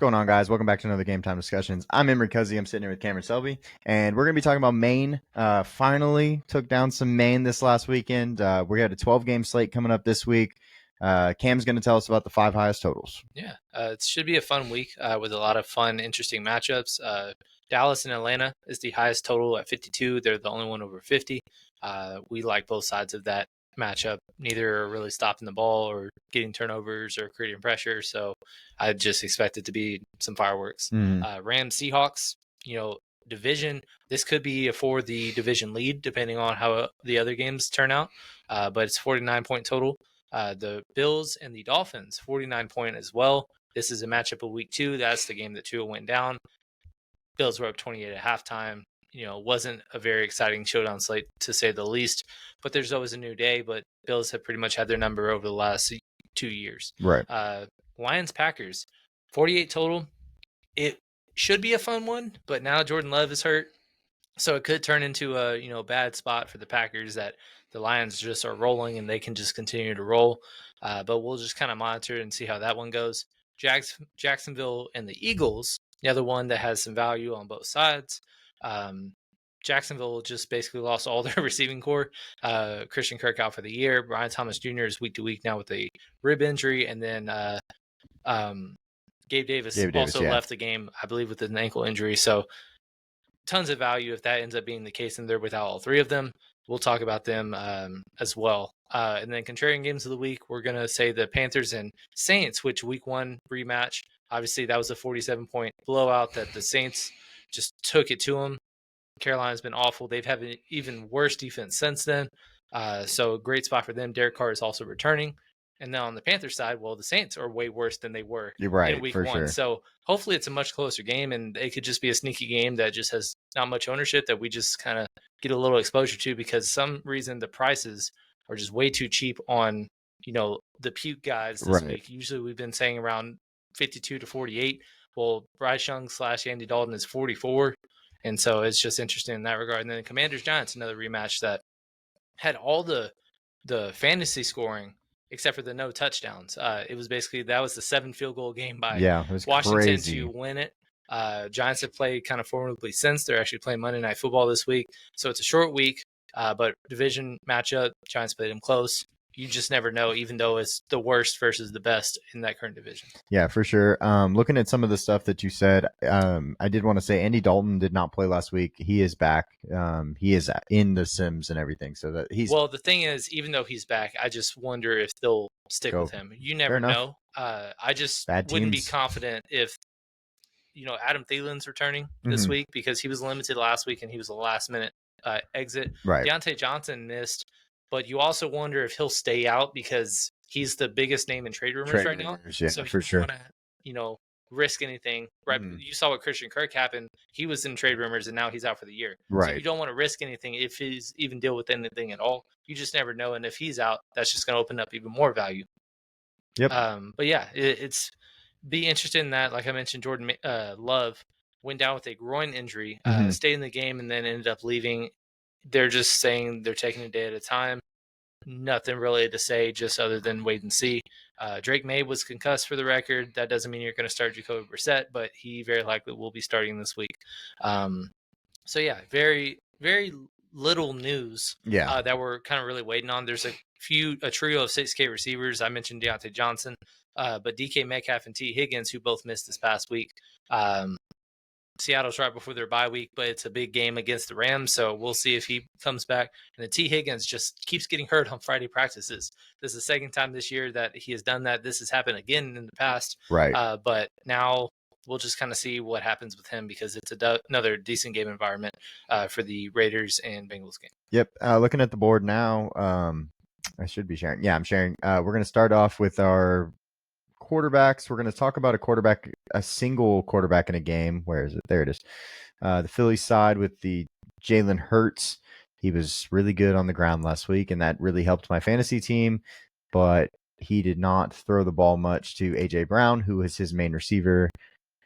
going on, guys? Welcome back to another Game Time Discussions. I'm Emery Cuzzy. I'm sitting here with Cameron Selby, and we're going to be talking about Maine. Finally took down some Maine this last weekend. We had a 12-game slate coming up this week. Cam's going to tell us about the 5 highest totals. Yeah, it should be a fun week with a lot of fun, interesting matchups. Dallas and Atlanta is the highest total at 52. They're the only one over 50. We like both sides of that matchup. Neither are really stopping the ball or getting turnovers or creating pressure. So I just expect it to be some fireworks. Rams, Seahawks, division. This could be for the division lead, depending on how the other games turn out. But it's 49-point total. The Bills and the Dolphins, 49-point as well. This is a matchup of week 2. That's the game that Tua went down. Bills were up 28 at halftime. Wasn't a very exciting showdown slate, to say the least. But there's always a new day. But Bills have pretty much had their number over the last 2 years. Right. Lions, Packers, 48 total. It should be a fun one, but now Jordan Love is hurt. So it could turn into a bad spot for the Packers that the Lions just are rolling and they can just continue to roll. But we'll just kind of monitor and see how that one goes. Jacksonville and the Eagles, the other one that has some value on both sides. Jacksonville just basically lost all their receiving core. Christian Kirk out for the year. Brian Thomas Jr. is week to week now with a rib injury. And then Gabe Davis left the game, I believe, with an ankle injury. So tons of value if that ends up being the case and they're without all 3 of them. We'll talk about them as well. And then contrarian games of the week, we're going to say the Panthers and Saints, which week 1 rematch. Obviously, that was a 47-point blowout that the Saints just took it to them. Carolina's been awful. They've had an even worse defense since then. So great spot for them. Derek Carr is also returning. And then on the Panthers side, well, the Saints are way worse than they were in week 1. Sure. So hopefully it's a much closer game, and it could just be a sneaky game that just has not much ownership that we just kind of get a little exposure to because some reason the prices are just way too cheap on, the puke guys this week. Usually we've been saying around 52 to 48. Well, Bryce Young / Andy Dalton is 44. And so it's just interesting in that regard. And then the Commanders-Giants, another rematch that had all the fantasy scoring except for the no touchdowns. It was basically that was the 7 field goal game by Washington crazy to win it. Giants have played kind of formidably since. They're actually playing Monday Night Football this week. So it's a short week, but division matchup, Giants played them close. You just never know, even though it's the worst versus the best in that current division. Yeah, for sure. Looking at some of the stuff that you said, I did want to say Andy Dalton did not play last week. He is back. He is in the Sims and everything. So that he's well. The thing is, even though he's back, I just wonder if they'll stick with him. You never know. I just wouldn't be confident if Adam Thielen's returning this week because he was limited last week and he was a last minute exit. Right. Deontay Johnson missed. But you also wonder if he'll stay out because he's the biggest name in trade rumors right now. Yeah, so for sure. You don't want to, risk anything. Right? You saw what Christian Kirk happened. He was in trade rumors and now he's out for the year. Right. So you don't want to risk anything if he's even deal with anything at all. You just never know. And if he's out, that's just going to open up even more value. Yep. But yeah, it's be interested in that. Like I mentioned, Jordan Love went down with a groin injury, stayed in the game, and then ended up leaving. They're just saying they're taking a day at a time. Nothing really to say, just other than wait and see. Drake May was concussed for the record. That doesn't mean you're going to start Jacoby Brissett, but he very likely will be starting this week. So yeah, very, very little news that we're kind of really waiting on. There's a trio of 6K receivers. I mentioned Deontay Johnson, but DK Metcalf and T. Higgins, who both missed this past week. Seattle's right before their bye week, but it's a big game against the Rams, so we'll see if he comes back. And then T. Higgins just keeps getting hurt on Friday practices. This is the second time this year that he has done that. This has happened again in the past. Right. But now we'll just kind of see what happens with him because it's another decent game environment for the Raiders and Bengals game. Yep. Looking at the board now, I should be sharing. Yeah, I'm sharing. We're going to start off with our quarterbacks. We're going to talk about a single quarterback in a game. Where is it? There it is. The Phillies side with the Jalen Hurts. He was really good on the ground last week, and that really helped my fantasy team. But he did not throw the ball much to A.J. Brown, who is his main receiver.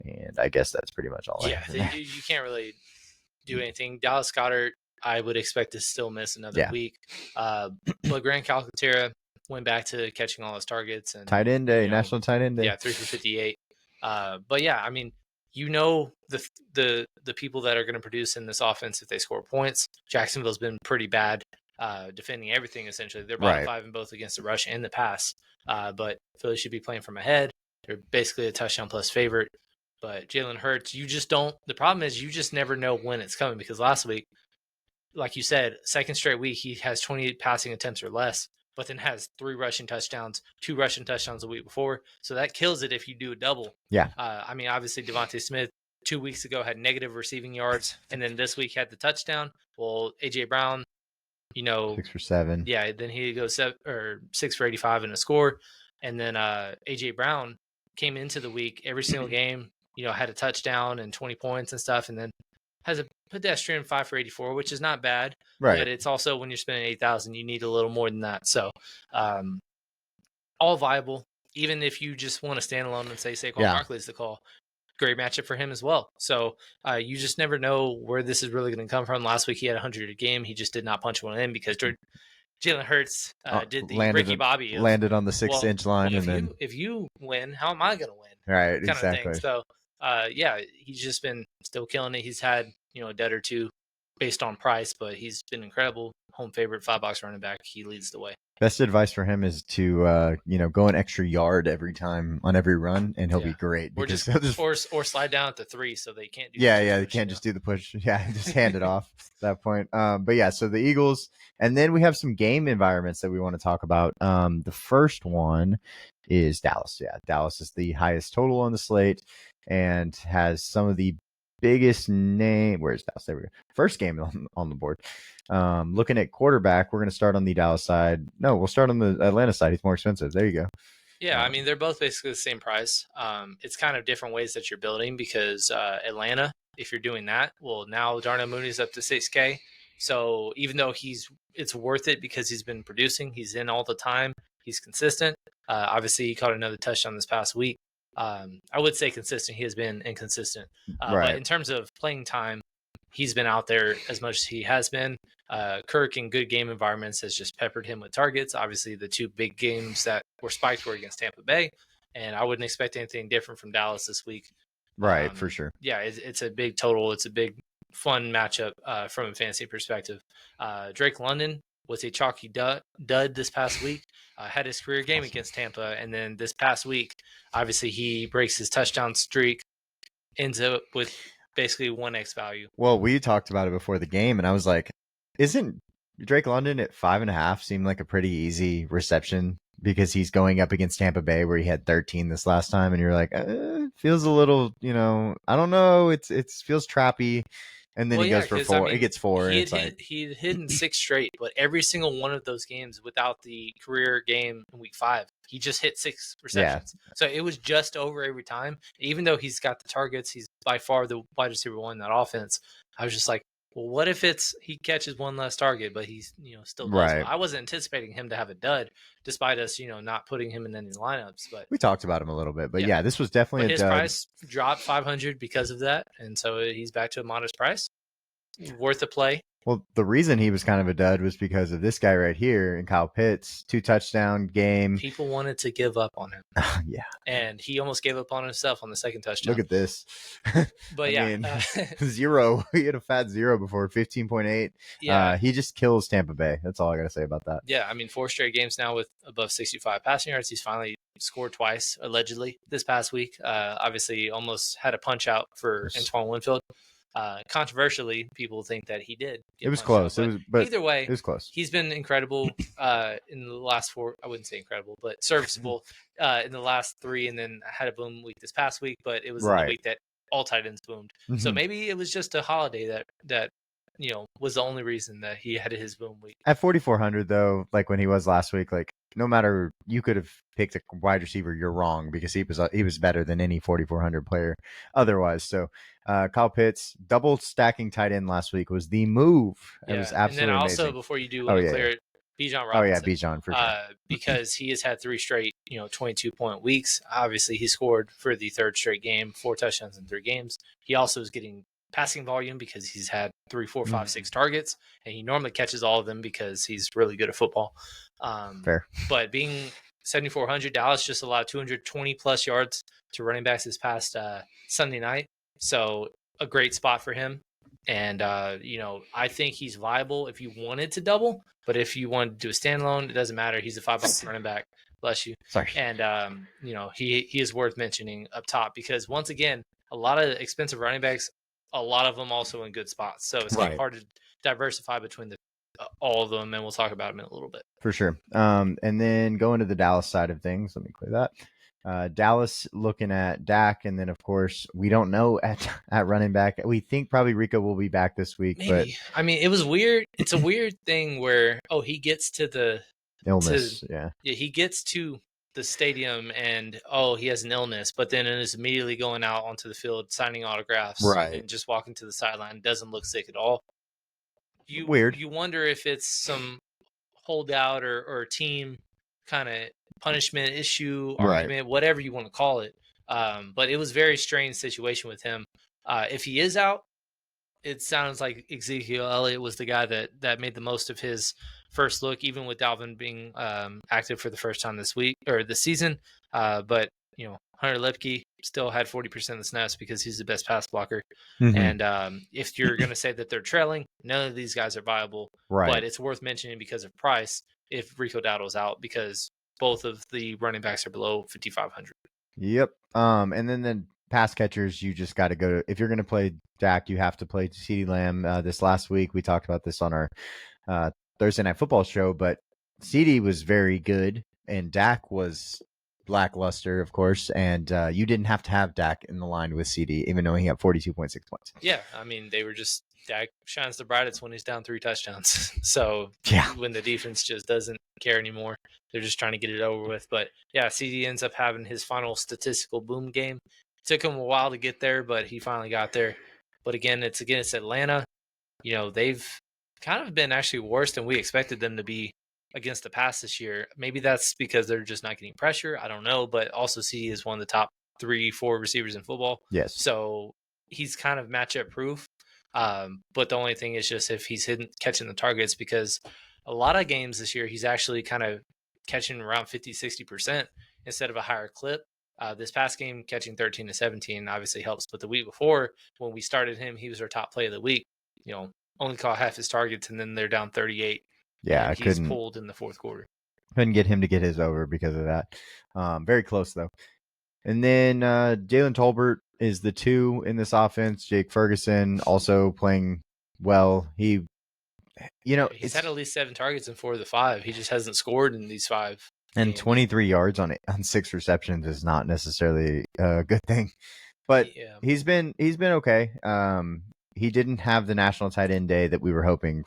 And I guess that's pretty much all. Yeah, you can't really do anything. Dallas Goedert, I would expect to still miss another week. But Grant Calcaterra went back to catching all his targets. And tight end day, National Tight End Day. Yeah, 3 for 58. But yeah, I mean, the people that are going to produce in this offense if they score points. Jacksonville's been pretty bad defending everything. Essentially, they're bottom Right. 5 in both against the rush and the pass. But Philly should be playing from ahead. They're basically a touchdown plus favorite. But Jalen Hurts, you just don't. The problem is you just never know when it's coming because last week, like you said, second straight week he has 28 passing attempts or less, but then has 3 rushing touchdowns, 2 rushing touchdowns the week before. So that kills it if you do a double. Yeah. I mean, obviously Devontae Smith 2 weeks ago had negative receiving yards, and then this week had the touchdown. Well, AJ Brown, 6 for 7. yeah, then he goes 6 for 85 and a score, and then AJ Brown came into the week every single game, had a touchdown and 20 points and stuff, and then has a pedestrian 5 for 84, which is not bad. Right. But it's also when you're spending 8,000, you need a little more than that. So, all viable. Even if you just want to stand alone and say Saquon Barkley is the call, great matchup for him as well. So you just never know where this is really going to come from. Last week he had 100 a game. He just did not punch one in because Jalen Hurts did the Ricky Bobby. Landed on the 6-inch line. Well, if you win, how am I going to win? Right, kind exactly. Of thing. So, yeah, he's just been still killing it. He's had, a dud or two based on price, but he's been incredible. Home favorite, $5 running back. He leads the way. Best advice for him is to go an extra yard every time on every run, and he'll be great. Or just or slide down at the 3 so they can't do they can't just do the push. Yeah, just hand it off at that point. But yeah, so the Eagles, and then we have some game environments that we want to talk about. The first one is Dallas. Yeah, Dallas is the highest total on the slate and has some of the biggest name. Where's Dallas? There we go. First game on the board. Looking at quarterback, we're going to start on the Dallas side. No, we'll start on the Atlanta side. He's more expensive. There you go. Yeah, I mean, they're both basically the same price. It's kind of different ways that you're building because Atlanta, if you're doing that, well, now Darnell Mooney's up to 6K. So even though it's worth it because he's been producing, he's in all the time, he's consistent. Obviously, he caught another touchdown this past week. I would say consistent. He has been inconsistent. Right. But in terms of playing time, he's been out there as much as he has been. Kirk in good game environments has just peppered him with targets. Obviously, the 2 big games that were spiked were against Tampa Bay, and I wouldn't expect anything different from Dallas this week. Right, for sure. Yeah, it's a big total. It's a big, fun matchup from a fantasy perspective. Drake London was a chalky dud this past week. Had his career game against Tampa, and then this past week, obviously, he breaks his touchdown streak, ends up with basically 1x value. Well, we talked about it before the game, and I was like, isn't Drake London at 5.5 seem like a pretty easy reception because he's going up against Tampa Bay where he had 13 this last time, and you're like, feels a little, I don't know, it feels trappy. And then he goes for 4. I mean, he gets 4. He had hit 6 straight, but every single one of those games without the career game in week 5, he just hit 6 receptions. Yeah. So it was just over every time. Even though he's got the targets, he's by far the wide receiver 1 in that offense. I was just like, well, what if he catches 1 less target, but he's still right. I wasn't anticipating him to have a dud, despite us not putting him in any lineups. But we talked about him a little bit, but yeah this was definitely his price dropped 500 because of that, and so he's back to a modest price, worth a play. Well, the reason he was kind of a dud was because of this guy right here, and Kyle Pitts, 2 touchdown game. People wanted to give up on him. Yeah. And he almost gave up on himself on the second touchdown. Look at this. But yeah. 0. He had a fat 0 before, 15.8. Yeah. He just kills Tampa Bay. That's all I got to say about that. Yeah, I mean, 4 straight games now with above 65 passing yards. He's finally scored twice, allegedly, this past week. Obviously, almost had a punch out for Antoine Winfield. Controversially, people think that he did. It was close. But either way, it was close. He's been incredible in the last 4. I wouldn't say incredible, but serviceable in the last 3, and then had a boom week this past week. But it was in the week that all tight ends boomed. Mm-hmm. So maybe it was just a holiday that was the only reason that he had his boom week. At 4,400 though, like when he was last week, like no matter, you could have picked a wide receiver, you're wrong because he was better than any 4,400 player otherwise. So Kyle Pitts double stacking tight end last week was the move. It was absolutely and then also amazing. Before you do want to clear it, Bijan Robinson. Oh yeah, Bijan for sure. Because he has had 3 straight 22-point weeks. Obviously, he scored for the 3rd straight game, 4 touchdowns in 3 games. He also is getting passing volume because he's had 3, 4, 5, 6 targets, and he normally catches all of them because he's really good at football. Fair. But being 7,400. Dallas just allowed 220 plus yards to running backs this past Sunday night. So a great spot for him. And, I think he's viable if you wanted to double, but if you wanted to do a standalone, it doesn't matter. He's a $5 running back. Bless you. Sorry. And, he is worth mentioning up top because once again, a lot of expensive running backs, a lot of them also in good spots. So it's kind of hard to diversify between all of them. And we'll talk about them in a little bit. For sure. And then going to the Dallas side of things, let me clear that. Dallas looking at Dak, and then of course we don't know at running back. We think probably Rico will be back this week, Maybe. but it was weird. It's a weird thing where he gets to the illness. He gets to the stadium and he has an illness, but then is immediately going out onto the field signing autographs and just walking to the sideline. Doesn't look sick at all. Weird. You wonder if it's some holdout or team kind of punishment issue, argument, whatever you want to call it. But it was a very strange situation with him. If he is out, it sounds like Ezekiel Elliott was the guy that made the most of his first look, even with Dalvin being active for the first time this season. But Hunter Lepke still had 40% of the snaps because he's the best pass blocker. Mm-hmm. And if you're going to say that they're trailing, none of these guys are viable. Right. But it's worth mentioning because of price if Rico Dowdle's out because both of the running backs are below 5,500. Yep. And then the pass catchers, you just got to go to, if you're going to play Dak, you have to play CeeDee Lamb. This last week, we talked about this on our Thursday Night Football show, but CeeDee was very good and Dak was lackluster, of course, and you didn't have to have Dak in the line with CeeDee, even though he had 42.6 points. Yeah, they were just, Dak shines the brightest when he's down 3 touchdowns. So when the defense just doesn't care anymore, they're just trying to get it over with. But yeah, CeeDee ends up having his final statistical boom game. It took him a while to get there, but he finally got there. But again, it's against Atlanta. They've kind of been actually worse than we expected them to be against the pass this year. Maybe that's because they're just not getting pressure. I don't know. But also CeeDee is one of the top 3-4 receivers in football. Yes. So he's kind of matchup proof. But the only thing is just if he's catching the targets, because a lot of games this year, he's actually kind of catching around 50-60% instead of a higher clip. This past game, catching 13 to 17 obviously helps. But the week before, when we started him, he was our top play of the week. Only caught half his targets, and then they're down 38. Yeah, he's pulled in the fourth quarter. Couldn't get him to get his over because of that. Very close though. And then Jalen Tolbert is the 2 in this offense. Jake Ferguson also playing well. He's had at least 7 targets in 4 of the 5. He just hasn't scored in these 5. And 23 yards on 6 receptions is not necessarily a good thing. But he's been okay. He didn't have the national tight end day that we were hoping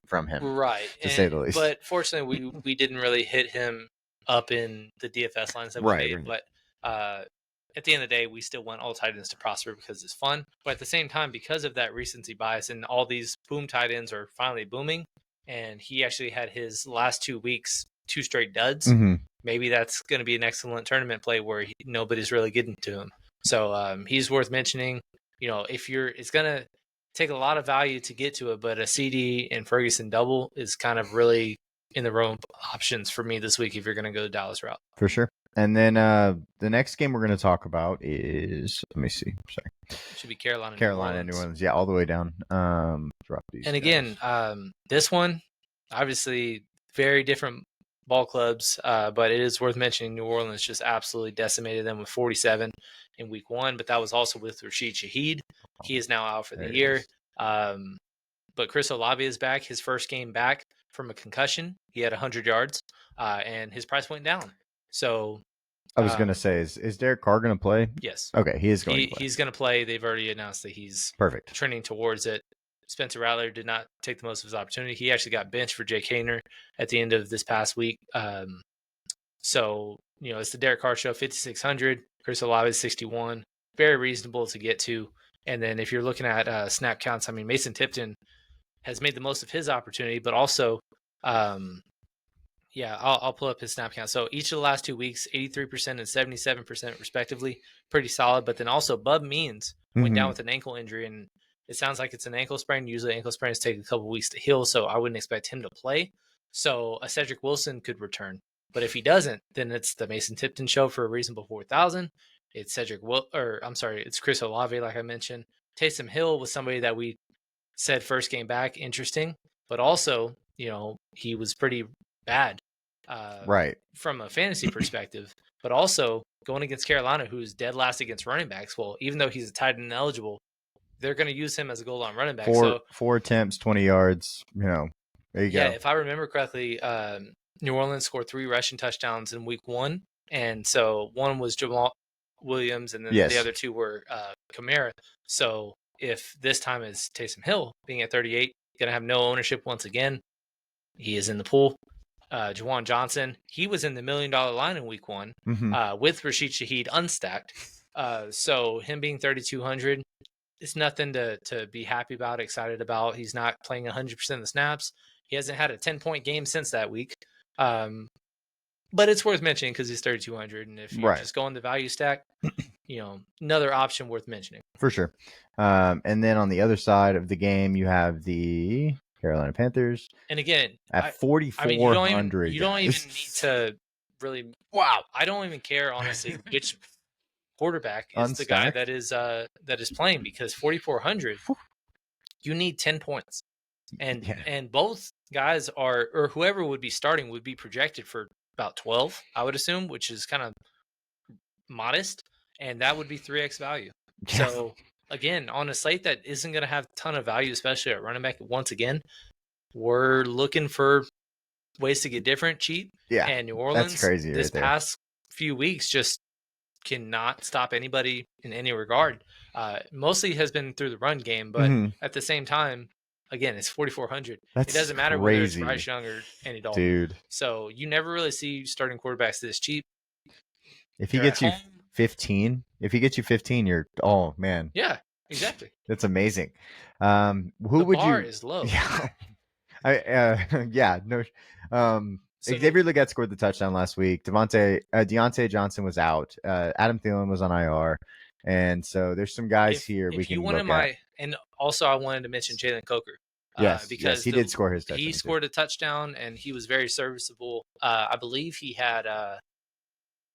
from him, right? To say the least. But fortunately, we didn't really hit him up in the DFS lines that we made. But at the end of the day, we still want all tight ends to prosper because it's fun. But at the same time, because of that recency bias and all these boom tight ends are finally booming, and he actually had his last 2 weeks 2 straight duds. Mm-hmm. Maybe that's going to be an excellent tournament play where nobody's really getting to him. So he's worth mentioning. It's going to take a lot of value to get to it, but a CeeDee and Ferguson double is kind of really in the realm of options for me this week if you're going to go the Dallas route. For sure. And then the next game we're going to talk about is, let me see. Sorry. It should be Carolina, New Orleans. Yeah, all the way down. Drop these. And again, this one, obviously very different ball clubs, but it is worth mentioning New Orleans just absolutely decimated them with 47 in week 1, but that was also with Rashid Shaheed. He is now out for the year. But Chris Olave is back, his first game back from a concussion. He had 100 yards, and his price went down. So I was going to say, is Derek Carr going to play? Yes. Okay, he is going to play. He's going to play. They've already announced that he's trending towards it. Spencer Rattler did not take the most of his opportunity. He actually got benched for Jake Hayner at the end of this past week. So, it's the Derek Carr show, 5,600. Chris Olave is 61. Very reasonable to get to. And then if you're looking at snap counts, Mason Tipton has made the most of his opportunity, but also, I'll pull up his snap count. So each of the last 2 weeks, 83% and 77% respectively, pretty solid. But then also Bub Means went down with an ankle injury, and it sounds like it's an ankle sprain. Usually ankle sprains take a couple weeks to heal, so I wouldn't expect him to play. So a Cedric Wilson could return. But if he doesn't, then it's the Mason Tipton show for a reasonable 4,000. It's it's Chris Olave, like I mentioned. Taysom Hill was somebody that we said first game back, interesting, but also, he was pretty bad Right. from a fantasy perspective, but also going against Carolina, who's dead last against running backs. Well, even though he's a tight end eligible, they're going to use him as a goal line running back. Four attempts, 20 yards. There you go. Yeah, if I remember correctly, New Orleans scored 3 rushing touchdowns in week 1. And so one was Jamal Williams, and then the other 2 were Kamara. So if this time is Taysom Hill being at 38, going to have no ownership once again, he is in the pool. Juwan Johnson, he was in the $1 million line in week 1 with Rashid Shaheed unstacked. So him being 3,200, it's nothing to be happy about, excited about. He's not playing 100% of the snaps. He hasn't had a 10-point game since that week. But it's worth mentioning because he's 3,200. And if you're just going the value stack, another option worth mentioning. For sure. And then on the other side of the game, you have the Carolina Panthers. And again, at 4,400. You don't even need to really. Wow. I don't even care, honestly, which quarterback is the guy that is playing, because 4,400, you need 10 points. And both guys are, or whoever would be starting would be projected for about 12, I would assume, which is kind of modest, and that would be 3x value. So again, on a slate that isn't going to have a ton of value, especially at running back, once again, we're looking for ways to get different, cheap. Yeah, and New Orleans, that's crazy this past few weeks, just cannot stop anybody in any regard. Mostly has been through the run game, but at the same time, again, it's 4,400. It doesn't matter whether it's Bryce Young or Andy Dalton. Dude. So you never really see starting quarterbacks this cheap. If he gets you 15, you're, oh man. Yeah, exactly. That's amazing. The bar is low. Yeah. Xavier Legette scored the touchdown last week. Deontay Johnson was out. Adam Thielen was on IR. And so there's some guys here we can look at. And also I wanted to mention Jalen Coker. Because he did score his touchdown. He scored a touchdown, and he was very serviceable. I believe he had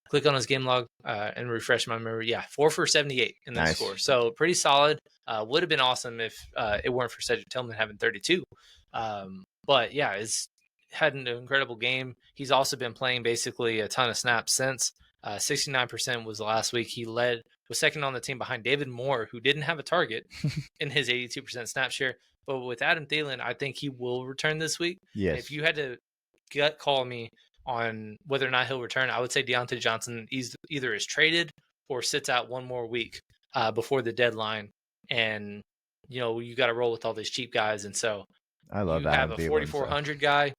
click on his game log and refresh my memory. Yeah, 4 for 78 in that score. So pretty solid. Would have been awesome if it weren't for Cedric Tillman having 32. But yeah, it's had an incredible game. He's also been playing basically a ton of snaps since. 69% was the last week. He was second on the team behind David Moore, who didn't have a target in his 82% snap share. But with Adam Thielen, I think he will return this week. Yes. If you had to gut call me on whether or not he'll return, I would say Deontay Johnson either is traded or sits out one more week before the deadline. And, you got to roll with all these cheap guys. And so I love you have a 4,400 guy,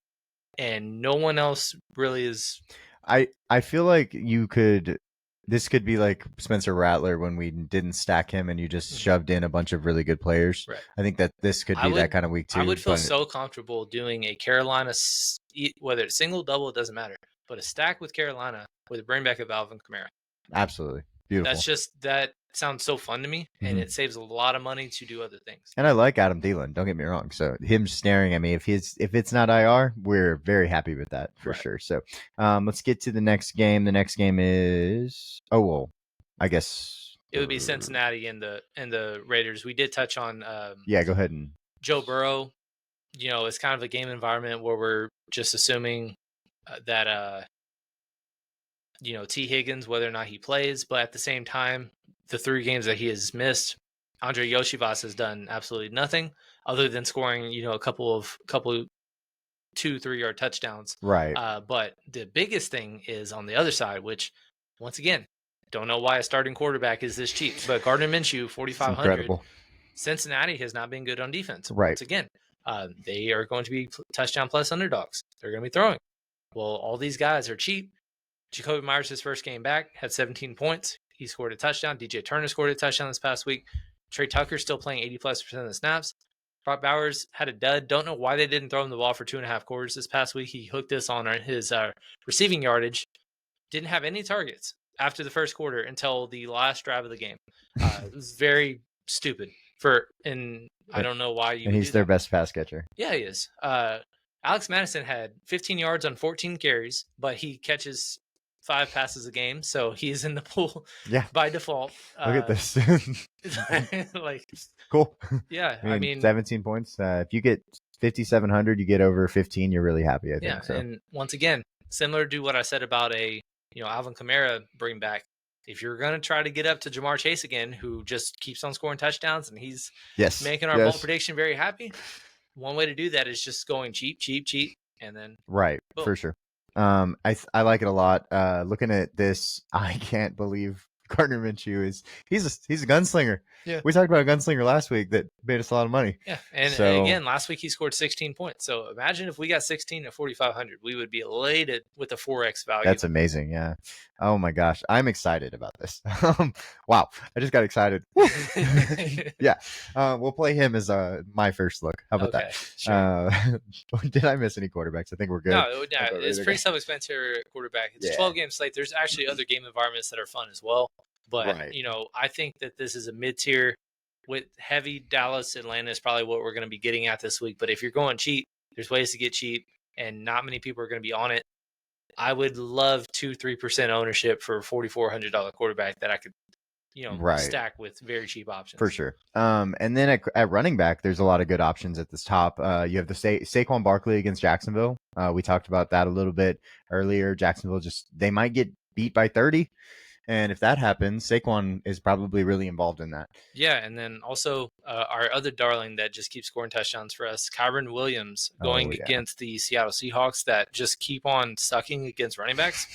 and no one else really is. I feel like this could be like Spencer Rattler when we didn't stack him and you just shoved in a bunch of really good players. Right. I think that this could be that kind of week too. I would feel so comfortable doing a Carolina, whether it's single, double, it doesn't matter, but a stack with Carolina with a bring back of Alvin Kamara. Absolutely. Beautiful. That sounds so fun to me, and it saves a lot of money to do other things. And I like Adam Thielen, don't get me wrong. So him staring at me, if it's not IR, we're very happy with that for sure. So let's get to the next game. The next game is I guess it would be Cincinnati and the Raiders. We did touch on go ahead. And Joe Burrow. It's kind of a game environment where we're just assuming that T. Higgins, whether or not he plays, but at the same time, the 3 games that he has missed, Andre Yoshivas has done absolutely nothing other than scoring, a couple 2-3 yard touchdowns. Right. But the biggest thing is on the other side, which once again, don't know why a starting quarterback is this cheap, but Gardner Minshew, 4,500. Cincinnati has not been good on defense. Right. Once again, they are going to be touchdown plus underdogs. They're going to be throwing. Well, all these guys are cheap. Jacoby Myers, his first game back, had 17 points. He scored a touchdown. DJ Turner scored a touchdown this past week. Trey Tucker still playing 80+% of the snaps. Brock Bowers had a dud. Don't know why they didn't throw him the ball for 2.5 quarters this past week. He hooked us on his receiving yardage. Didn't have any targets after the first quarter until the last drive of the game. It was very stupid. I don't know why you. And he's their best pass catcher. Yeah, he is. Alex Madison had 15 yards on 14 carries, but he catches 5 passes a game, so he's in the pool Yeah. by default. Look at this. Like, Cool. yeah, I I mean, mean, 17 points. If you get 5,700, you get over 15. You're really happy, I yeah, think. So and once again, similar to what I said about Alvin Kamara bring back. If you're going to try to get up to Jamar Chase again, who just keeps on scoring touchdowns and he's yes, making our bold prediction very happy, one way to do that is just going cheap, and then right, boom. for sure. I like it a lot. Looking at this, I can't believe Gardner Minshew he's a gunslinger. Yeah. We talked about a gunslinger last week that made us a lot of money. Yeah, and again, last week he scored 16 points. So imagine if we got 16 at 4,500, we would be elated with a 4x value. That's amazing. Yeah. Oh my gosh, I'm excited about this. Wow, I just got excited. Yeah. We'll play him as my first look. How about that? Sure. Did I miss any quarterbacks? I think we're good. No, it's pretty self-explanatory quarterback. It's a 12-game slate. There's actually other game environments that are fun as well. But, I think that this is a mid-tier with heavy Dallas. Atlanta is probably what we're going to be getting at this week. But if you're going cheap, there's ways to get cheap, and not many people are going to be on it. I would love 2-3% ownership for a $4,400 quarterback that I could stack with very cheap options. For sure. And then at running back, there's a lot of good options at this top. You have the Saquon Barkley against Jacksonville. We talked about that a little bit earlier. Jacksonville they might get beat by 30. And if that happens, Saquon is probably really involved in that. Yeah, and then also our other darling that just keeps scoring touchdowns for us, Kyren Williams, going against the Seattle Seahawks that just keep on sucking against running backs.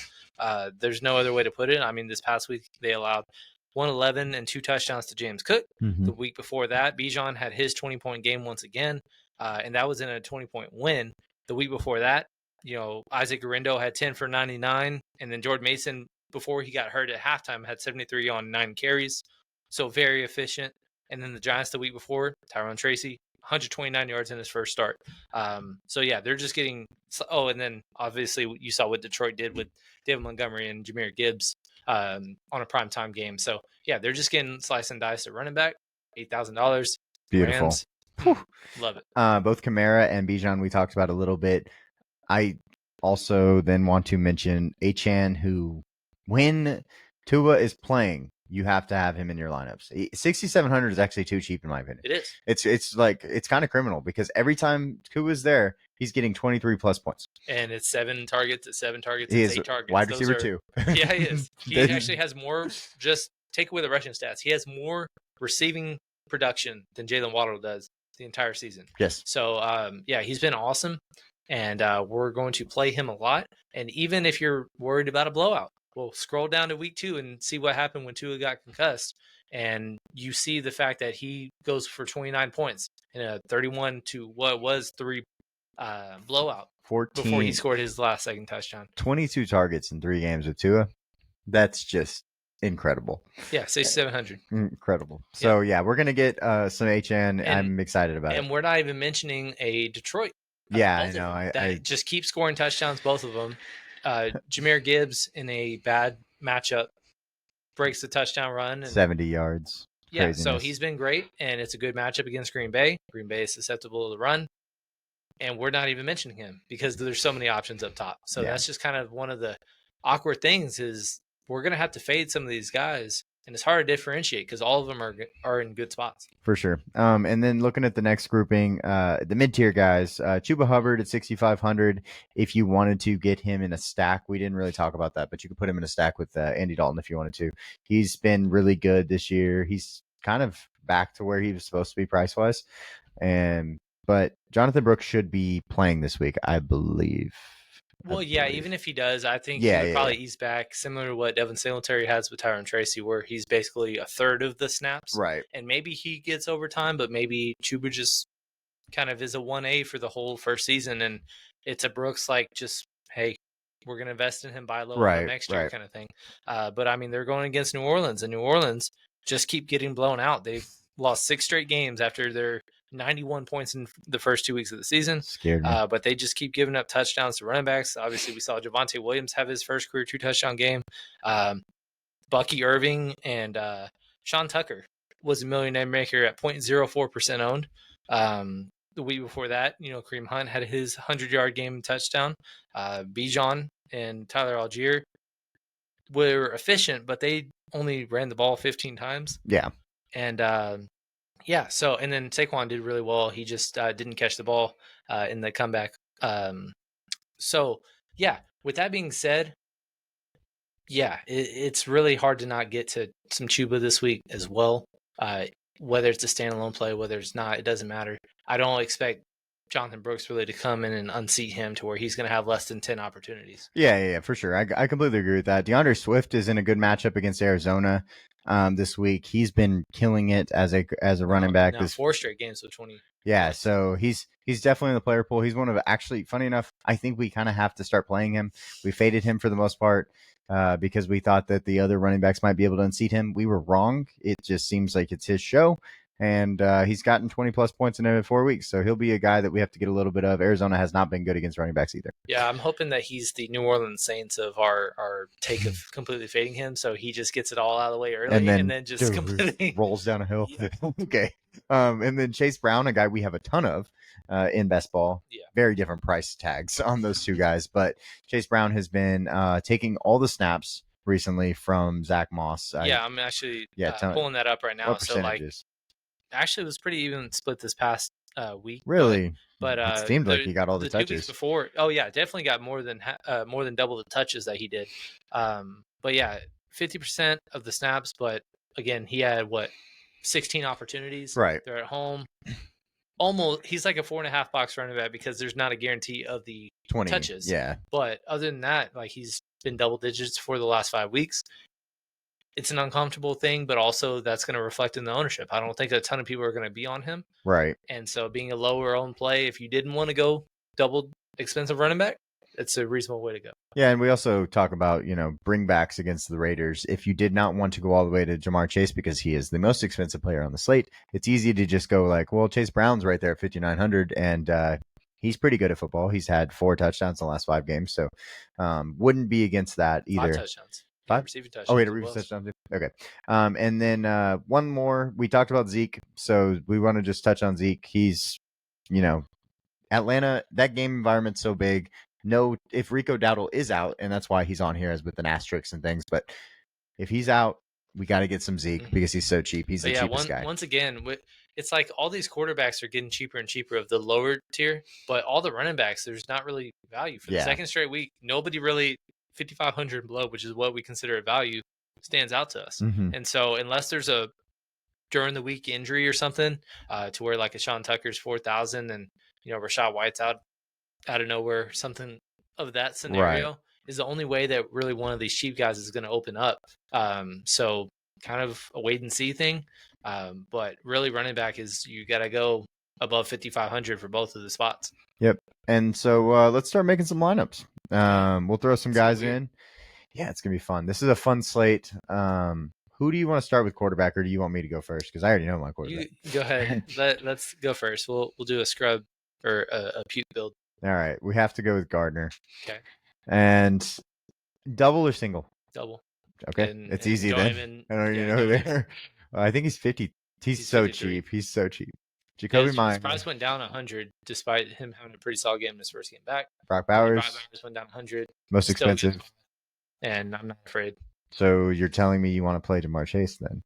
There's no other way to put it. I mean, this past week they allowed 111 and 2 touchdowns to James Cook. Mm-hmm. The week before that, Bijan had his 20-point game once again, and that was in a 20-point win. The week before that, Isaac Guerrero had 10 for 99, and then Jordan Mason, before he got hurt at halftime, had 73 on 9 carries. So very efficient. And then the Giants the week before, Tyrone Tracy, 129 yards in his first start. So, yeah, they're just getting – oh, and then obviously you saw what Detroit did with David Montgomery and Jahmyr Gibbs on a primetime game. So, yeah, they're just getting slice and dice at running back, $8,000. Beautiful. Rams, love it. Both Kamara and Bijan we talked about a little bit. I also then want to mention Achane, who when Tua is playing, you have to have him in your lineups. 6,700 is actually too cheap in my opinion. It is. It's kind of criminal because every time Tua's there, he's getting 23 plus points. And it's 7 targets. It's 8 targets. Wide receiver 2. Yeah, he is. He actually has more. Just take away the rushing stats. He has more receiving production than Jalen Waddle does the entire season. Yes. So he's been awesome, and we're going to play him a lot. And even if you're worried about a blowout, we'll scroll down to week 2 and see what happened when Tua got concussed. And you see the fact that he goes for 29 points in a 31 to what was 3 blowout 14 before he scored his last second touchdown. 22 targets in 3 games with Tua. That's just incredible. Yeah, 6,700. Incredible. So, we're going to get some HN. I'm excited about it. And we're not even mentioning a Detroit. Yeah, I know. I just keep scoring touchdowns, both of them. Jahmyr Gibbs in a bad matchup breaks the touchdown run. And 70 yards. Yeah, so he's been great, and it's a good matchup against Green Bay. Green Bay is susceptible to the run, and we're not even mentioning him because there's so many options up top. So that's just kind of one of the awkward things is we're going to have to fade some of these guys, and it's hard to differentiate because all of them are in good spots. For sure. And then looking at the next grouping, the mid-tier guys, Chuba Hubbard at 6,500. If you wanted to get him in a stack, we didn't really talk about that, but you could put him in a stack with Andy Dalton if you wanted to. He's been really good this year. He's kind of back to where he was supposed to be price-wise. But Jonathan Brooks should be playing this week, I believe. Well, even if he does, I think he would probably ease back, similar to what Devin Singletary has with Tyrone Tracy, where he's basically a third of the snaps. Right. And maybe he gets overtime, but maybe Chuba just kind of is a 1A for the whole first season. And it's a Brooks just, hey, we're going to invest in him, buy low next year kind of thing. But, I mean, they're going against New Orleans, and New Orleans just keep getting blown out. They've lost 6 straight games after their 91 points in the first 2 weeks of the season. Scared me. But they just keep giving up touchdowns to running backs. Obviously, we saw Javonte Williams have his first career 2-touchdown game. Bucky Irving and Sean Tucker was a millionaire maker at 0.04% owned. the week before that, Kareem Hunt had his 100-yard game and touchdown. Bijan and Tyler Algier were efficient, but they only ran the ball 15 times. Yeah. And so and then Saquon did really well. He just didn't catch the ball in the comeback. So yeah, with that being said, yeah, it's really hard to not get to some Chuba this week as well. Whether it's a standalone play, whether it's not, it doesn't matter. I don't expect Jonathan Brooks really to come in and unseat him to where he's going to have less than 10 opportunities. Yeah, for sure. I completely agree with that. DeAndre Swift is in a good matchup against Arizona this week. He's been killing it as a running back. Now 4 straight games with 20. Yeah, so he's definitely in the player pool. He's one of actually, funny enough, I think we kind of have to start playing him. We faded him for the most part because we thought that the other running backs might be able to unseat him. We were wrong. It just seems like it's his show. And he's gotten 20-plus points in 4 weeks, so he'll be a guy that we have to get a little bit of. Arizona has not been good against running backs either. Yeah, I'm hoping that he's the New Orleans Saints of our take of completely fading him, so he just gets it all out of the way early and then just completely rolls down a hill. Yeah. Okay. And then Chase Brown, a guy we have a ton of in best ball. Yeah. Very different price tags on those two guys, but Chase Brown has been taking all the snaps recently from Zach Moss. I'm actually pulling that up right now. What percentages? Actually, it was pretty even split this past week. Really? But it seemed like he got all the touches 2 weeks before. Oh yeah, definitely got more than double the touches that he did. But yeah, 50% of the snaps. But again, he had 16 opportunities. Right. They're at home. Almost, he's like a 4.5 box running back because there's not a guarantee of the 20 touches. Yeah. But other than that, he's been double digits for the last 5 weeks. It's an uncomfortable thing, but also that's going to reflect in the ownership. I don't think a ton of people are going to be on him. Right. And so being a lower owned play, if you didn't want to go double expensive running back, it's a reasonable way to go. Yeah, and we also talk about, bringbacks against the Raiders. If you did not want to go all the way to Jamar Chase because he is the most expensive player on the slate, it's easy to just go Chase Brown's right there at 5,900, and he's pretty good at football. He's had 4 touchdowns in the last 5 games, so wouldn't be against that either. 5 touchdowns. 5 receiving touchdowns. Oh, wait, a receiving touchdown. Okay. And then one more. We talked about Zeke, so we want to just touch on Zeke. He's, Atlanta, that game environment's so big. No, if Rico Dowdle is out, and that's why he's on here as with an asterisk and things, but if he's out, we got to get some Zeke because he's so cheap. He's the cheapest guy. Once again, it's like all these quarterbacks are getting cheaper and cheaper of the lower tier, but all the running backs, there's not really value for the second straight week. Nobody really 5,500 and below, which is what we consider a value, stands out to us. Mm-hmm. And so unless there's a during the week injury or something to where like a Sean Tucker's 4,000 and Rashad White's out of nowhere, something of that scenario is the only way that really one of these cheap guys is going to open up. So kind of a wait and see thing. But really running back is you got to go above 5,500 for both of the spots. Yep. And so let's start making some lineups. We'll throw some guys in. Yeah, it's going to be fun. This is a fun slate. Who do you want to start with quarterback, or do you want me to go first? Because I already know my quarterback. You go ahead. Let's go first. We'll do a scrub or a puke build. All right. We have to go with Gardner. Okay. And double or single? Double. Okay. It's easy then. I don't even know there. I think he's 50. He's so 53. Cheap. He's so cheap. Jacoby Myers. His price went down 100 despite him having a pretty solid game in his first game back. Brock Bowers. Brock Bowers went down 100. Most expensive. And I'm not afraid. So you're telling me you want to play Jamar Chase then?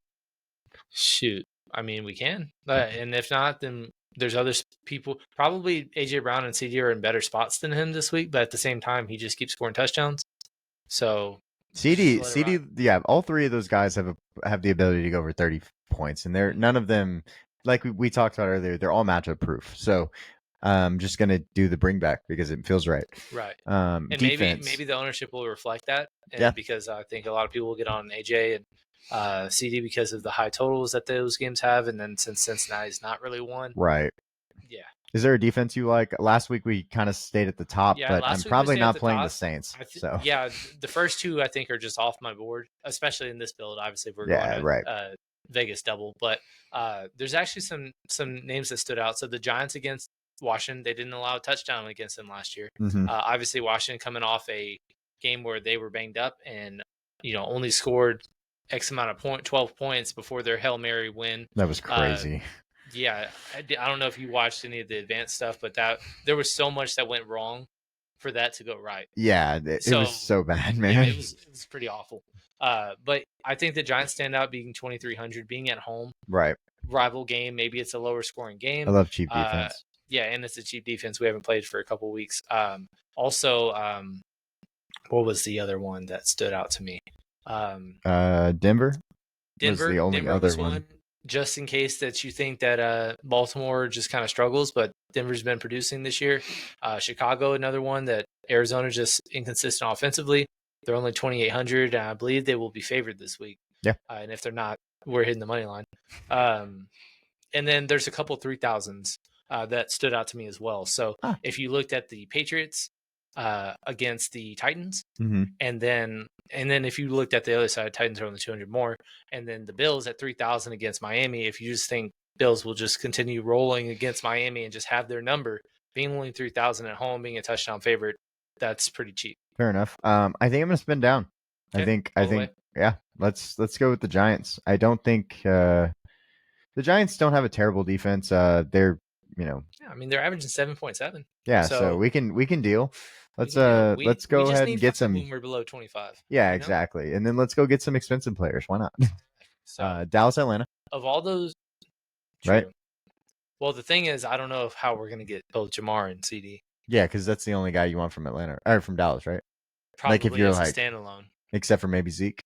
Shoot. I mean, we can. And if not, then there's other people. Probably A.J. Brown and CD are in better spots than him this week, but at the same time, he just keeps scoring touchdowns. So CD, yeah, all 3 of those guys have the ability to go over 30 points, and they're none of them, like we talked about earlier, they're all matchup proof. So I'm just gonna do the bring back because it feels right. Right. And defense. maybe the ownership will reflect that. And because I think a lot of people will get on AJ and CD because of the high totals that those games have, and then since Cincinnati's not really won. Right. Yeah. Is there a defense you like? Last week we kind of stayed at the top, but I'm probably not playing the Saints. Yeah, the first 2 I think are just off my board, especially in this build. Obviously, we're going to Vegas double, but there's actually some names that stood out. So the Giants against Washington, they didn't allow a touchdown against them last year. Mm-hmm. Obviously, Washington coming off a game where they were banged up and only scored X amount of 12 points before their Hail Mary win. That was crazy. Yeah, I don't know if you watched any of the advanced stuff, but there was so much that went wrong for that to go right. Yeah, it was so bad, man. Yeah, it was pretty awful. But I think the Giants stand out being 2,300, being at home, Right. rival game. Maybe it's a lower scoring game. I love cheap defense. Yeah, and it's a cheap defense. We haven't played for a couple weeks. Also, what was the other one that stood out to me? Denver Denver. was the only Denver other was one. just in case that you think that Baltimore just kind of struggles, but Denver's been producing this year. Chicago, another one that Arizona just inconsistent offensively. They're only 2,800, and I believe they will be favored this week. Yeah. And if they're not, we're hitting the money line. And then there's a couple 3,000s that stood out to me as well. So if you looked at the Patriots against the Titans, and then if you looked at the other side, Titans are only 200 more, and then the Bills at 3,000 against Miami. If you just think Bills will just continue rolling against Miami and just have their number, being only 3,000 at home, being a touchdown favorite, that's pretty cheap. Fair enough. I think I'm gonna spin down. Okay, I think yeah. Let's go with the Giants. I don't think the Giants don't have a terrible defense. They're yeah, I mean they're averaging 7.7. Yeah, so we can deal. Let's let's go we just ahead need and get some. when we're below 25. Yeah, exactly. And then let's go get some expensive players. Why not? So Dallas, Atlanta. Of all those, right? Well, the thing is, I don't know how we're gonna get both Jamar and CD. Yeah, because that's the only guy you want from Atlanta or from Dallas, right? Probably like if you're as like a standalone, except for maybe Zeke.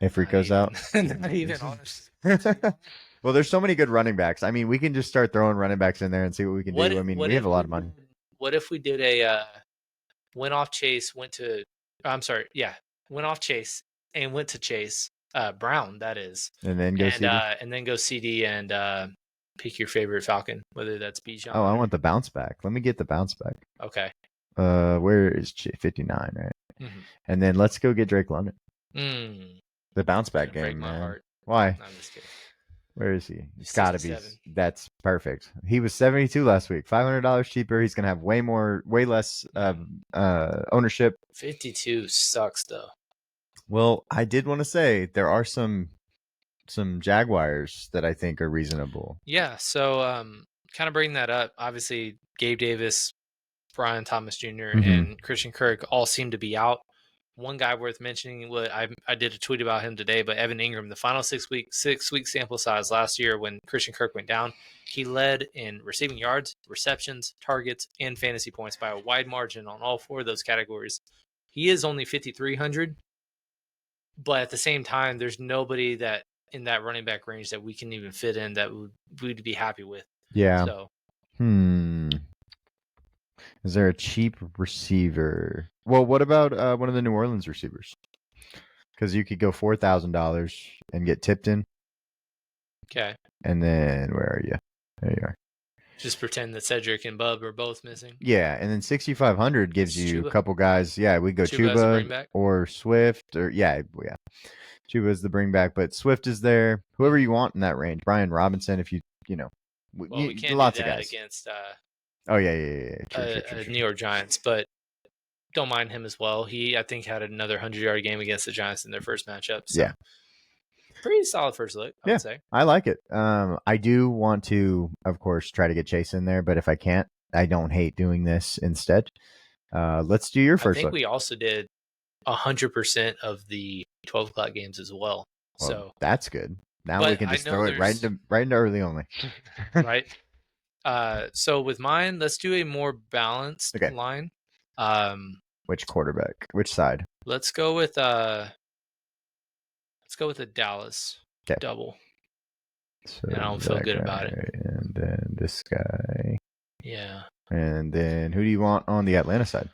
If Rico's out, not even honest. Well, there's so many good running backs. I mean, we can just start throwing running backs in there and see what we can do. I mean, we have a lot of money. What if we did a went off Chase, went off Chase and went to Chase Brown, that is, and then go CD, and then go CD and pick your favorite Falcon, whether that's Bijan. Oh, I want the bounce back. Let me get the bounce back. Okay. Where is 59, right? Mm-hmm. And then let's go get Drake London. The bounce back game, break my man. heart. Why? No, I'm just kidding. Where is he? He's got to be. That's perfect. He was 72 last week. $500 cheaper. He's gonna have way less ownership. 52 sucks though. Well, I did want to say there are some Jaguars that I think are reasonable. Yeah. So, kind of bringing that up. Obviously, Gabe Davis, Brian Thomas Jr., and Christian Kirk all seem to be out. One guy worth mentioning, what I did a tweet about him today, but Evan Ingram, the final 6 week sample size last year when Christian Kirk went down, he led in receiving yards, receptions, targets, and fantasy points by a wide margin on all 4 of those categories. He is only 5,300, but at the same time, there's nobody that in that running back range that we can even fit in that we'd be happy with. Yeah. So. Is there a cheap receiver? Well, what about one of the New Orleans receivers? Because you could go $4,000 and get Tipton. Okay. And then where are you? There you are. Just pretend that Cedric and Bub are both missing. Yeah, and then 6,500 gives you a couple guys. Yeah, we go Chuba or Swift or yeah. Chuba is the bring back, but Swift is there. Whoever you want in that range. Brian Robinson, if you know. Well, we can't lots do that of guys against. Oh yeah. True. New York Giants, but don't mind him as well. He, I think, had another 100-yard game against the Giants in their first matchup. So. Yeah. Pretty solid first look, I would say. I like it. I do want to, of course, try to get Chase in there, but if I can't, I don't hate doing this instead. Let's do your first look. I think we also did 100% of the 12 o'clock games as well. So that's good. Now we can just throw it right into early only. Right. So with mine, let's do a more balanced line. Which quarterback? Which side? Let's go with the Dallas double. So and I don't feel good about it. And then this guy. Yeah. And then who do you want on the Atlanta side?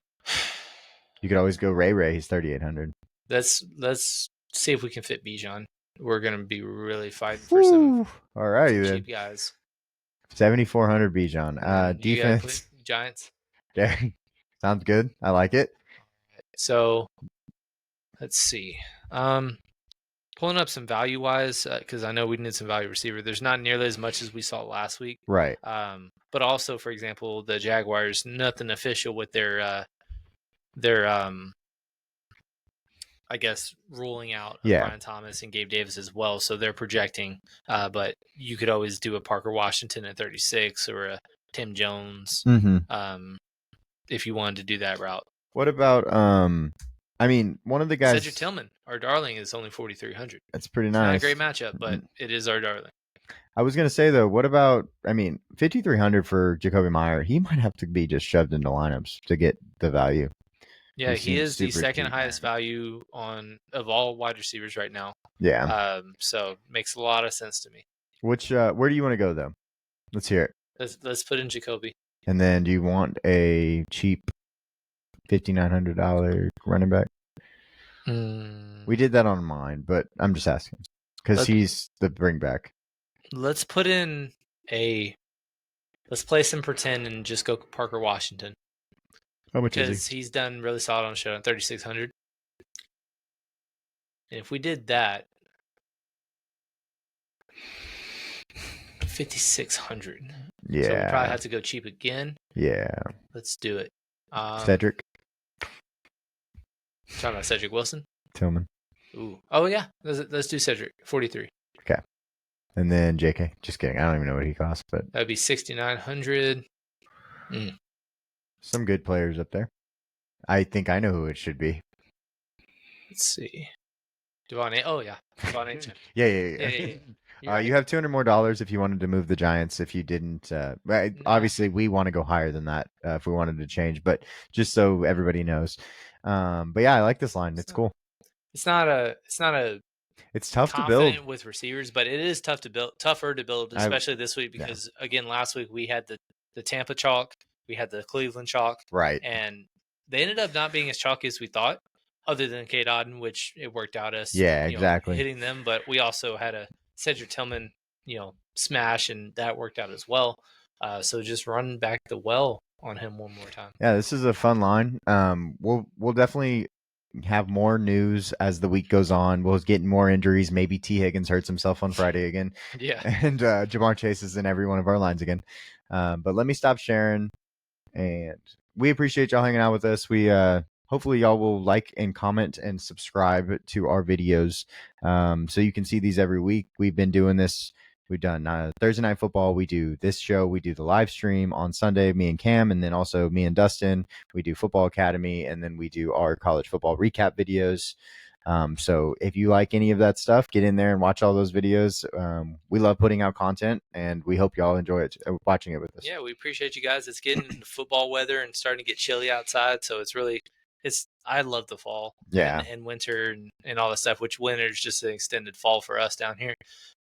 You could always go Ray. He's 3,800. Let's see if we can fit Bijan. We're gonna be really fighting for some cheap guys. 7,400 Bijan. Defense. Giants. Okay. Sounds good. I like it. So let's see. Pulling up some value wise, because I know we need some value receiver. There's not nearly as much as we saw last week. Right. But also, for example, the Jaguars, nothing official with their I guess, ruling out of Yeah. Brian Thomas and Gabe Davis as well. So they're projecting, but you could always do a Parker Washington at 36 or a Tim Jones if you wanted to do that route. What about I mean, one of the guys, Cedric Tillman, our darling, is only 4,300. That's pretty It's nice. not a great matchup, but it is our darling. I was gonna say though, what about? I mean, 5,300 for Jacoby Meyer. He might have to be just shoved into lineups to get the value. Yeah, he is the super second cheap, highest man. value of all wide receivers right now. Yeah. So makes a lot of sense to me. Which where do you want to go though? Let's hear it. Let's put in Jacoby. And then, do you want a cheap $5,900 running back? We did that on mine, but I'm just asking because he's the bring back. Let's put in let's play some pretend and just go Parker Washington. How much is Because he's done really solid on the show at 3,600. And if we did that, 5,600. Yeah. So we probably have to go cheap again. Yeah. Let's do it. Cedric. Talking about Cedric Wilson. Tillman. Ooh. Oh yeah. Let's do Cedric. 43. Okay. And then JK. Just kidding. I don't even know what he costs, but that'd be 6,900. Some good players up there. I think I know who it should be. Let's see. Devon A. Oh yeah. Devon A. Yeah. You have $200 more if you wanted to move the Giants. If you didn't, obviously we want to go higher than that if we wanted to change. But just so everybody knows, but yeah, I like this line. It's cool. It's tough to build with receivers, but it is tougher to build, especially this week because again, last week we had the Tampa chalk, we had the Cleveland chalk, right, and they ended up not being as chalky as we thought. Other than K. Dodden, which it worked out us, exactly hitting them, but we also had a Cedric Tillman, smash, and that worked out as well. So just run back the well on him one more time. Yeah, this is a fun line. We'll definitely have more news as the week goes on. We'll get more injuries. Maybe T. Higgins hurts himself on Friday again. Yeah, and Jamar Chase is in every one of our lines again. But let me stop sharing, and we appreciate y'all hanging out with us. We hopefully y'all will like and comment and subscribe to our videos so you can see these every week. We've been doing this. We've done Thursday Night Football. We do this show. We do the live stream on Sunday, me and Cam, and then also me and Dustin. We do Football Academy, and then we do our college football recap videos. So if you like any of that stuff, get in there and watch all those videos. We love putting out content, and we hope y'all enjoy it, watching it with us. Yeah, we appreciate you guys. It's getting into football weather and starting to get chilly outside, so I love the fall and winter and all that stuff, which winter is just an extended fall for us down here.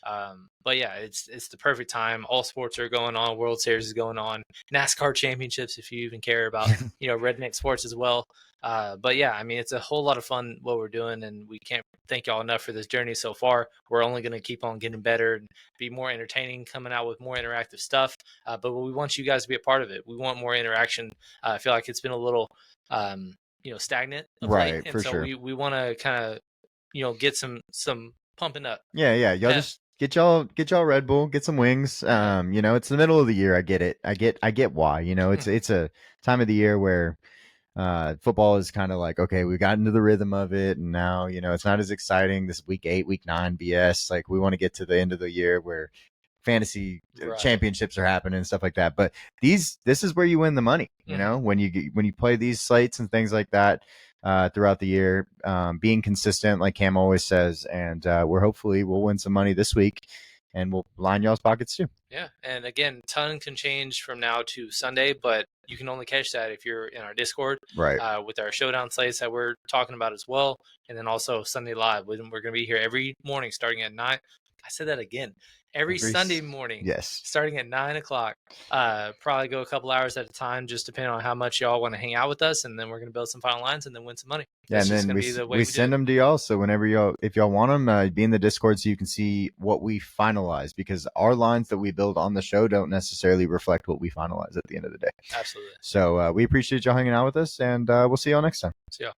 But yeah, it's the perfect time. All sports are going on. World Series is going on. NASCAR championships, if you even care about, redneck sports as well. But yeah, I mean, it's a whole lot of fun what we're doing, and we can't thank y'all enough for this journey so far. We're only going to keep on getting better and be more entertaining, coming out with more interactive stuff. But we want you guys to be a part of it. We want more interaction. I feel like it's been a little stagnant of late, and so we want to kind of get some pumping up. Y'all just get y'all Red Bull, get some wings. It's the middle of the year. I get it. I get why. It's a time of the year where football is kind of like, okay, we got into the rhythm of it, and now it's not as exciting. This week 8, week 9 BS. Like, we want to get to the end of the year where fantasy championships are happening and stuff like that. But this is where you win the money, when you play these slates and things like that throughout the year, being consistent, like Cam always says, and we'll win some money this week, and we'll line y'all's pockets too. Yeah, and again, ton can change from now to Sunday, but you can only catch that if you're in our Discord, right? With our showdown slates that we're talking about as well, and then also Sunday Live. We're going to be here every morning starting at 9. I said that again. Every Sunday morning, yes, starting at 9 o'clock. Probably go a couple hours at a time, just depending on how much y'all want to hang out with us, and then we're going to build some final lines and then win some money. Yeah, and then we send them to y'all. So if y'all want them, be in the Discord so you can see what we finalize, because our lines that we build on the show don't necessarily reflect what we finalize at the end of the day. Absolutely. So we appreciate y'all hanging out with us, and we'll see y'all next time. See y'all.